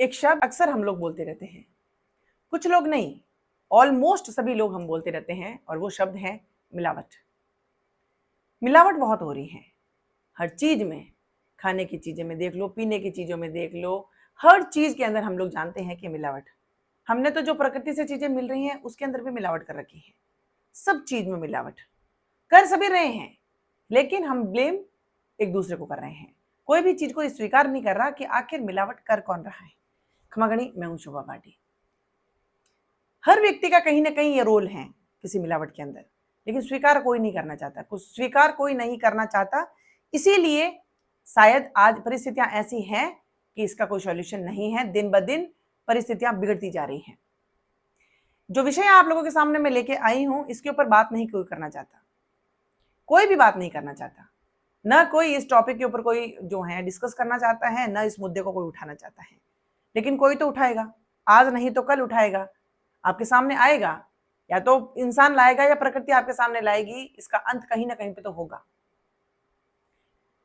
एक शब्द अक्सर हम लोग बोलते रहते हैं, कुछ लोग नहीं, ऑलमोस्ट सभी लोग हम बोलते रहते हैं, और वो शब्द है मिलावट। मिलावट बहुत हो रही है हर चीज में, खाने की चीजें में देख लो, पीने की चीजों में देख लो, हर चीज के अंदर हम लोग जानते हैं कि मिलावट। हमने तो जो प्रकृति से चीजें मिल रही हैं उसके अंदर भी मिलावट कर रखी है। सब चीज में मिलावट कर सभी रहे हैं, लेकिन हम ब्लेम एक दूसरे को कर रहे हैं। कोई भी चीज को स्वीकार नहीं कर रहा कि आखिर मिलावट कर कौन रहा है। खमागणी, मैं हूं शोभा भाटी। हर व्यक्ति का कहीं ना कहीं ये रोल है किसी मिलावट के अंदर, लेकिन स्वीकार कोई नहीं करना चाहता, कुछ स्वीकार कोई नहीं करना चाहता। इसीलिए शायद आज परिस्थितियां ऐसी हैं कि इसका कोई सॉल्यूशन नहीं है। दिन ब दिन परिस्थितियां बिगड़ती जा रही हैं। जो विषय आप लोगों के सामने मैं लेके आई हूं, इसके ऊपर बात नहीं कोई करना चाहता, कोई भी बात नहीं करना चाहता। न कोई इस टॉपिक के ऊपर कोई जो है डिस्कस करना चाहता है, न इस मुद्दे को कोई उठाना चाहता है। लेकिन कोई तो उठाएगा, आज नहीं तो कल उठाएगा, आपके सामने आएगा। या तो इंसान लाएगा या प्रकृति आपके सामने लाएगी, इसका अंत कहीं ना कहीं पे तो होगा।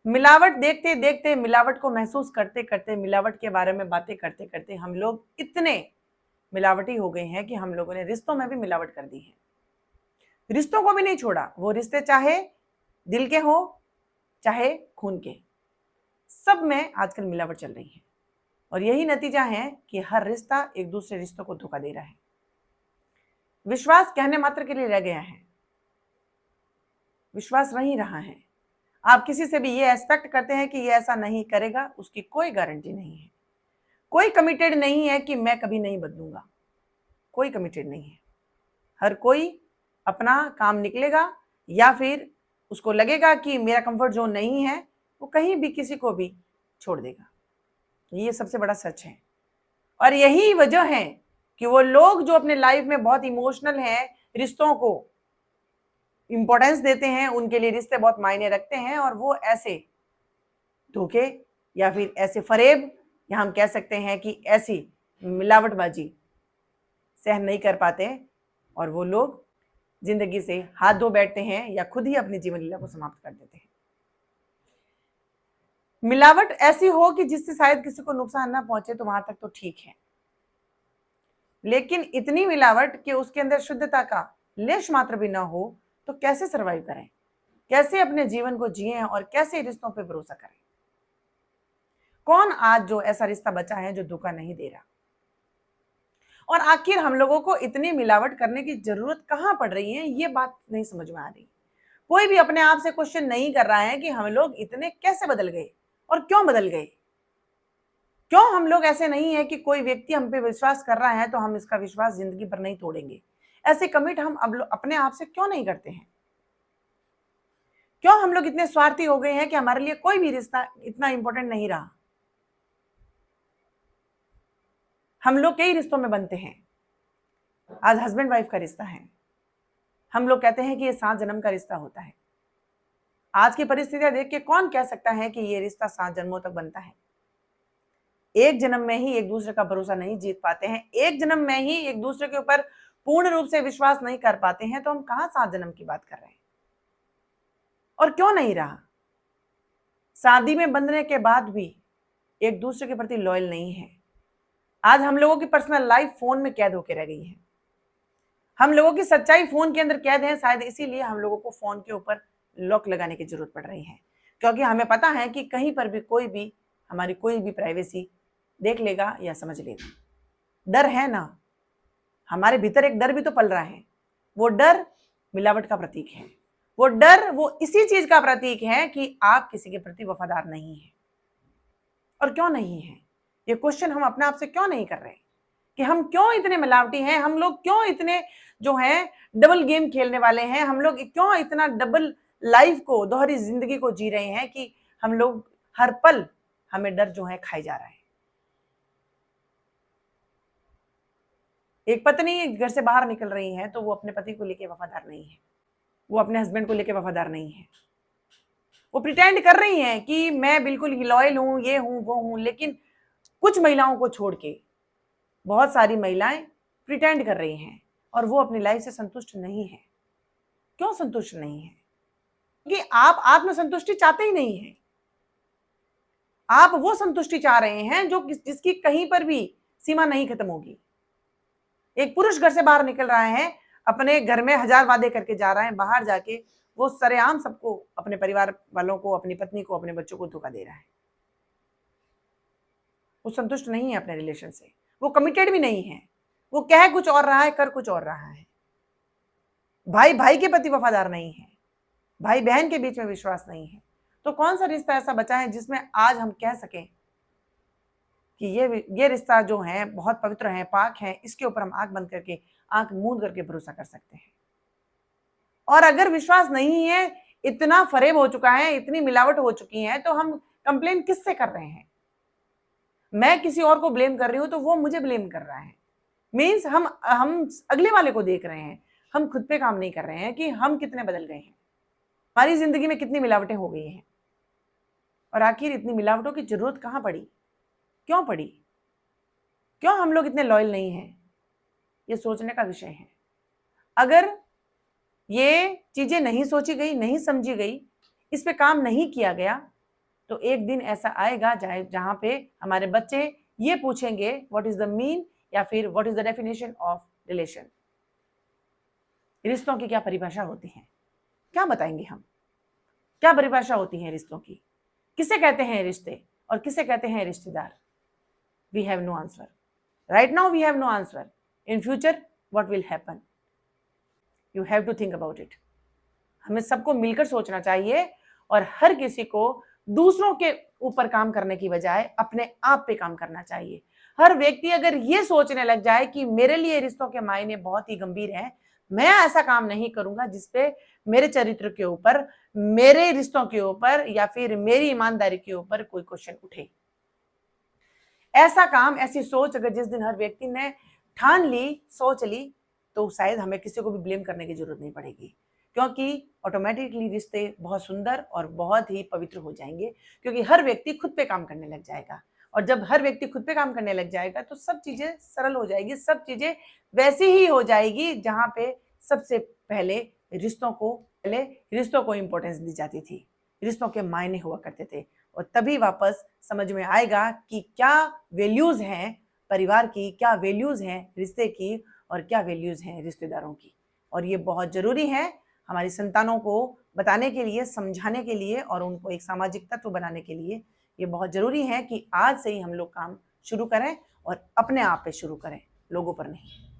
मिलावट देखते देखते, मिलावट को महसूस करते करते, मिलावट के बारे में बातें करते करते हम लोग इतने मिलावटी हो गए हैं कि हम लोगों ने रिश्तों में भी मिलावट कर दी है। रिश्तों को भी नहीं छोड़ा, वो रिश्ते चाहे दिल के हो चाहे खून के, सब में आजकल मिलावट चल रही है। और यही नतीजा है कि हर रिश्ता एक दूसरे रिश्तों को धोखा दे रहा है। विश्वास कहने मात्र के लिए रह गया है, विश्वास नहीं रहा है। आप किसी से भी ये एक्सपेक्ट करते हैं कि ये ऐसा नहीं करेगा, उसकी कोई गारंटी नहीं है। कोई कमिटेड नहीं है कि मैं कभी नहीं बदलूंगा, कोई कमिटेड नहीं है। हर कोई अपना काम निकलेगा, या फिर उसको लगेगा कि मेरा कंफर्ट जोन नहीं है, वो कहीं भी किसी को भी छोड़ देगा। ये सबसे बड़ा सच है। और यही वजह है कि वो लोग जो अपने लाइफ में बहुत इमोशनल हैं, रिश्तों को इंपॉर्टेंस देते हैं, उनके लिए रिश्ते बहुत मायने रखते हैं, और वो ऐसे धोखे या फिर ऐसे फरेब, या हम कह सकते हैं कि ऐसी मिलावटबाजी सहन नहीं कर पाते, और वो लोग जिंदगी से हाथ धो बैठते हैं या खुद ही अपनी जीवन लीला को समाप्त कर देते हैं। मिलावट ऐसी हो कि जिससे शायद किसी को नुकसान ना पहुंचे तो वहां तक तो ठीक है, लेकिन इतनी मिलावट कि उसके अंदर शुद्धता का लेश मात्र भी ना हो, तो कैसे सरवाइव करें, कैसे अपने जीवन को जिएं, और कैसे रिश्तों पे भरोसा करें। कौन आज जो ऐसा रिश्ता बचा है जो धोखा नहीं दे रहा। और आखिर हम लोगों को इतनी मिलावट करने की जरूरत कहां पड़ रही है, ये बात नहीं समझ में आ रही। कोई भी अपने आप से क्वेश्चन नहीं कर रहा है कि हम लोग इतने कैसे बदल गए और क्यों बदल गए। क्यों हम लोग ऐसे नहीं है कि कोई व्यक्ति हम पे विश्वास कर रहा है तो हम इसका विश्वास जिंदगी भर नहीं तोड़ेंगे। ऐसे कमिट हम अब अपने आप से क्यों नहीं करते हैं। क्यों हम लोग इतने स्वार्थी हो गए हैं कि हमारे लिए कोई भी रिश्ता इतना इंपॉर्टेंट नहीं रहा। हम लोग कई रिश्तों में बनते हैं। आज हस्बैंड वाइफ का रिश्ता है, हम लोग कहते हैं कि ये 7 जन्म का रिश्ता होता है। आज की परिस्थितियां देख के कौन कह सकता है कि ये रिश्ता 7 जन्मों तक बनता है। एक जन्म में ही एक दूसरे का भरोसा नहीं जीत पाते हैं, एक जन्म में ही एक दूसरे के ऊपर पूर्ण रूप से विश्वास नहीं कर पाते हैं, तो हम कहां 7 जन्म की बात कर रहे हैं। और क्यों नहीं रहा। शादी में बंधने के बाद भी एक दूसरे के प्रति लॉयल नहीं है। आज हम लोगों की पर्सनल लाइफ फोन में कैद होकर रह गई है। हम लोगों की सच्चाई फोन के अंदर कैद है। शायद इसीलिए हम लोगों को फोन के ऊपर लॉक लगाने की जरूरत पड़ रही है, क्योंकि हमें पता है कि कहीं पर भी कोई भी हमारी कोई भी प्राइवेसी देख लेगा या समझ लेगा। डर है ना, हमारे भीतर एक डर भी तो पल रहा है। वो डर मिलावट का प्रतीक है। वो डर वो इसी चीज का प्रतीक है कि आप किसी के प्रति वफादार नहीं है। और क्यों नहीं है, ये क्वेश्चन हम अपने आप से क्यों नहीं कर रहे कि हम क्यों इतने मिलावटी हैं। हम लोग क्यों इतने जो है डबल गेम खेलने वाले हैं। हम लोग क्यों इतना डबल लाइफ को, दोहरी जिंदगी को जी रहे हैं कि हम लोग हर पल हमें डर जो है खाई जा रहा है। एक पत्नी घर से बाहर निकल रही है तो वो अपने पति को लेके वफादार नहीं है, वो अपने हस्बैंड को लेके वफादार नहीं है। वो प्रिटेंड कर रही हैं कि मैं बिल्कुल लॉयल हूं, ये हूं वो हूं, लेकिन कुछ महिलाओं को छोड़ के बहुत सारी महिलाएं प्रिटेंड कर रही हैं और वो अपनी लाइफ से संतुष्ट नहीं है। क्यों संतुष्ट नहीं है? क्योंकि आप आत्मसंतुष्टि चाहते ही नहीं है। आप वो संतुष्टि चाह रहे हैं जो जिसकी कहीं पर भी सीमा नहीं खत्म होगी। एक पुरुष घर से बाहर निकल रहा है, अपने घर में 1000 वादे करके जा रहा है, बाहर जाके वो सरेआम सबको, अपने परिवार वालों को, अपनी पत्नी को, अपने बच्चों को धोखा दे रहा है। वो संतुष्ट नहीं है अपने रिलेशन से, वो कमिटेड भी नहीं है, वो कह कुछ और रहा है, कर कुछ और रहा है। भाई भाई के प्रति वफादार नहीं है, भाई बहन के बीच में विश्वास नहीं है। तो कौन सा रिश्ता ऐसा बचा है जिसमें आज हम कह सकें कि ये रिश्ता जो है बहुत पवित्र है, पाक है, इसके ऊपर हम आंख बंद करके, आंख मूंद करके भरोसा कर सकते हैं। और अगर विश्वास नहीं है, इतना फरेब हो चुका है, इतनी मिलावट हो चुकी है, तो हम कंप्लेन किससे कर रहे हैं? मैं किसी और को ब्लेम कर रही हूं तो वो मुझे ब्लेम कर रहा है। मीन्स हम अगले वाले को देख रहे हैं, हम खुद पे काम नहीं कर रहे हैं कि हम कितने बदल गए हैं, हमारी जिंदगी में कितनी मिलावटें हो गई हैं। और आखिर इतनी मिलावटों की जरूरत कहां पड़ी, क्यों पड़ी, क्यों हम लोग इतने लॉयल नहीं हैं? ये सोचने का विषय है। अगर ये चीजें नहीं सोची गई, नहीं समझी गई, इस पे काम नहीं किया गया, तो एक दिन ऐसा आएगा जहां पे हमारे बच्चे ये पूछेंगे व्हाट इज द मीन, या फिर what is the definition of relation. रिश्तों की क्या परिभाषा होती है, क्या बताएंगे हम? क्या परिभाषा होती है रिश्तों की? किसे कहते हैं रिश्ते और किसे कहते हैं रिश्तेदार? We have no answer right now, we have no answer. In future what will happen, you have to think about it. हमें सबको मिलकर सोचना चाहिए और हर किसी को दूसरों के ऊपर काम करने की बजाय अपने आप पे काम करना चाहिए। हर व्यक्ति अगर ये सोचने लग जाए कि मेरे लिए रिश्तों के मायने बहुत ही गंभीर हैं, मैं ऐसा काम नहीं करूंगा जिसपे मेरे चरित्र के ऊपर, मेरे रिश्तों के ऊपर या फिर मेरी ईमानदारी के ऊपर कोई क्वेश्चन उठे। ऐसा काम, ऐसी सोच अगर जिस दिन हर व्यक्ति ने ठान ली, सोच ली, तो शायद हमें किसी को भी ब्लेम करने की जरूरत नहीं पड़ेगी, क्योंकि ऑटोमेटिकली रिश्ते बहुत सुंदर और बहुत ही पवित्र हो जाएंगे, क्योंकि हर व्यक्ति खुद पे काम करने लग जाएगा। और जब हर व्यक्ति खुद पे काम करने लग जाएगा तो सब चीजें सरल हो जाएगी, सब चीजें वैसी ही हो जाएगी जहां पे सबसे पहले रिश्तों को इंपॉर्टेंस दी जाती थी, रिश्तों के मायने हुआ करते थे। और तभी वापस समझ में आएगा कि क्या वैल्यूज हैं परिवार की, क्या वैल्यूज हैं रिश्ते की, और क्या वैल्यूज हैं रिश्तेदारों की। और ये बहुत जरूरी है हमारी संतानों को बताने के लिए, समझाने के लिए और उनको एक सामाजिक तत्व बनाने के लिए। ये बहुत जरूरी है कि आज से ही हम लोग काम शुरू करें और अपने आप पे शुरू करें, लोगों पर नहीं।